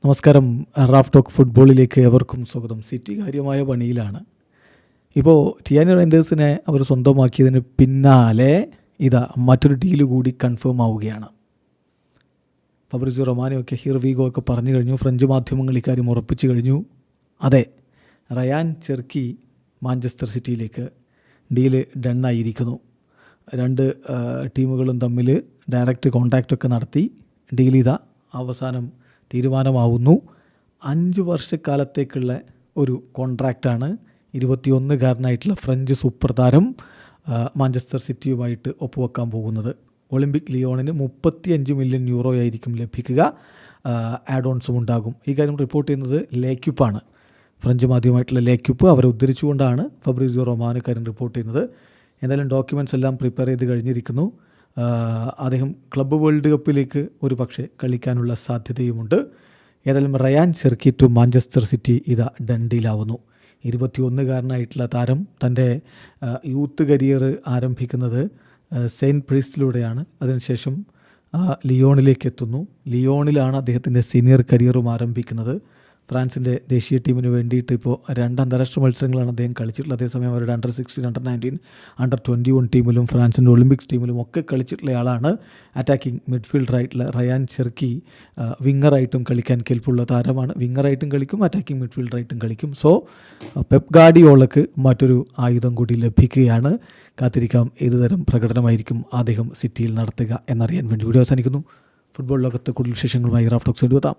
നമസ്കാരം. Raf talk ഫുട്ബോളിലേക്ക് എവർക്കും സ്വാഗതം. സിറ്റി കാര്യമായ പണിയിലാണ്. ഇപ്പോൾ ടിയാനി റൈൻഡേഴ്സിനെ അവർ സ്വന്തമാക്കിയതിന് പിന്നാലെ ഇതാ മറ്റൊരു ഡീല് കൂടി കൺഫേം ആവുകയാണ്. ഫബ്രിസിയോ റൊമാനോയൊക്കെ ഹിർവീഗോ ഒക്കെ പറഞ്ഞു കഴിഞ്ഞു. ഫ്രഞ്ച് മാധ്യമങ്ങൾ ഇക്കാര്യം ഉറപ്പിച്ചു കഴിഞ്ഞു. അതെ, റയാൻ ചെർക്കി മാഞ്ചസ്റ്റർ സിറ്റിയിലേക്ക് ഡീല് ഡണ്ണായിരിക്കുന്നു. രണ്ട് ടീമുകളും തമ്മിൽ ഡയറക്റ്റ് കോൺടാക്റ്റൊക്കെ നടത്തി ഡീൽ ഇതാ അവസാനം തീരുമാനമാവുന്നു. 5 വർഷക്കാലത്തേക്കുള്ള ഒരു കോൺട്രാക്റ്റാണ് 21കാരനായിട്ടുള്ള ഫ്രഞ്ച് സൂപ്പർ താരം മാഞ്ചസ്റ്റർ സിറ്റിയുമായിട്ട് ഒപ്പുവെക്കാൻ പോകുന്നത്. ഒളിമ്പിക് ലിയോണിന് 35 മില്യൺ യൂറോ ആയിരിക്കും ലഭിക്കുക. ആഡ് ഓൺസും ഉണ്ടാകും. ഈ കാര്യം റിപ്പോർട്ട് ചെയ്യുന്നത് ലേക്യുപ്പാണ്. ഫ്രഞ്ച് മാധ്യമമായിട്ടുള്ള ലേക്യുപ്പ് അവരെ ഉദ്ധരിച്ചുകൊണ്ടാണ് ഫബ്രിസിയോ റൊമാനോ കാര്യം റിപ്പോർട്ട് ചെയ്യുന്നത്. എന്തായാലും ഡോക്യുമെൻറ്റ്സ് എല്ലാം പ്രിപ്പയർ ചെയ്ത് കഴിഞ്ഞിരിക്കുന്നു. അദ്ദേഹം ക്ലബ്ബ് വേൾഡ് കപ്പിലേക്ക് ഒരു പക്ഷേ കളിക്കാനുള്ള സാധ്യതയുമുണ്ട്. ഏതായാലും Rayan Cherki to Manchester City ഇതാ ഡണ്ടീലാവുന്നു. 21കാരനായിട്ടുള്ള താരം തൻ്റെ യൂത്ത് കരിയർ ആരംഭിക്കുന്നത് സെയിൻറ്റ് പ്രീസിലൂടെയാണ്. അതിനുശേഷം ലിയോണിലേക്ക് എത്തുന്നു. ലിയോണിലാണ് അദ്ദേഹത്തിൻ്റെ സീനിയർ കരിയറും ആരംഭിക്കുന്നത്. ഫ്രാൻസിൻ്റെ ദേശീയ ടീമിന് വേണ്ടിയിട്ട് ഇപ്പോൾ 2 അന്താരാഷ്ട്ര മത്സരങ്ങളാണ് അദ്ദേഹം കളിച്ചിട്ടുള്ളത്. അതേസമയം അവരുടെ അണ്ടർ-16, അണ്ടർ-19, അണ്ടർ-21 ടീമിലും ഫ്രാൻസിൻ്റെ ഒളിമ്പിക്സ് ടീമിലും ഒക്കെ കളിച്ചിട്ടുള്ള ആളാണ്. അറ്റാക്കിംഗ് മിഡ്ഫീൽഡറായിട്ടുള്ള റയാൻ ചെർക്കി വിങ്ങറായിട്ടും കളിക്കാൻ കെൽപ്പുള്ള താരമാണ്. വിങ്ങറായിട്ടും കളിക്കും, അറ്റാക്കിംഗ് മിഡ്ഫീൽഡറായിട്ടും കളിക്കും. സോ പെപ് ഗാർഡിയോളക്ക് മറ്റൊരു ആയുധം കൂടി ലഭിക്കുകയാണ്. കാത്തിരിക്കാം ഏതുതരം പ്രകടനമായിരിക്കും അദ്ദേഹം സിറ്റിയിൽ നടത്തുക എന്നറിയാൻ വേണ്ടി. വീഡിയോ അവസാനിക്കുന്നു. ഫുട്ബോൾ ലോകത്ത് കൂടുതൽ വിശേഷങ്ങളുമായി റാഫ് ടോക്സ് എഴുതാം.